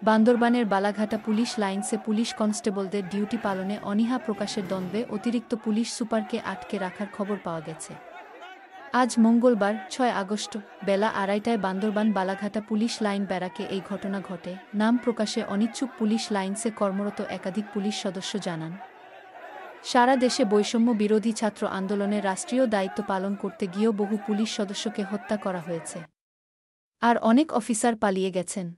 বান্দরবানের Balaghata police লাইনসে police কনস্টেবলদের duty পালনে অনীহা প্রকাশের দ্বন্দ্বে অতিরিক্ত পুলিশ সুপারকে আটকে রাখার খবর পাওয়া গেছে। আজ মঙ্গলবার ৬ আগস্ট বেলা ২:৩০টায় বান্দরবান বালাঘাটা পুলিশ লাইন ব্যারাকে এই ঘটনা ঘটে। নাম প্রকাশে অনিচ্ছুক পুলিশ লাইনসে কর্মরত একাধিক পুলিশ সদস্য জানান, সারা দেশে বৈষম্য বিরোধী ছাত্র আন্দোলনের রাষ্ট্রীয় দায়িত্ব পালন করতে গিয়েও বহু পুলিশ সদস্যকে হত্যা করা হয়েছে, আর অনেক অফিসার পালিয়ে গেছেন।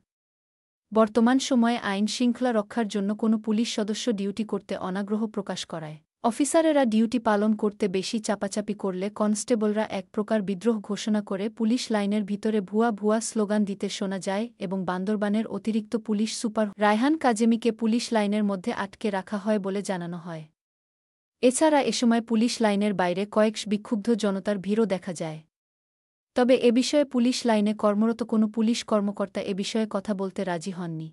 বর্তমান সময়ে আইন শৃঙ্খলা রক্ষার জন্য কোনো পুলিশ সদস্য ডিউটি করতে অনাগ্রহ প্রকাশ করায় অফিসারেরা ডিউটি পালন করতে বেশি চাপাচাপি করলে কনস্টেবলরা এক প্রকার বিদ্রোহ ঘোষণা করে পুলিশ লাইনের ভিতরে ভুয়া ভুয়া স্লোগান দিতে শোনা যায় এবং বান্দরবানের অতিরিক্ত পুলিশ সুপার রায়হান কাজেমিকে পুলিশ লাইনের মধ্যে আটকে রাখা হয় বলে জানানো হয়। এছাড়া এ সময় পুলিশ লাইনের বাইরে কয়েক বিক্ষুব্ধ জনতার ভিড়ও দেখা যায়। তবে এ বিষয়ে পুলিশ লাইনে কর্মরত কোনো পুলিশ কর্মকর্তা এ বিষয়ে কথা বলতে রাজি হননি।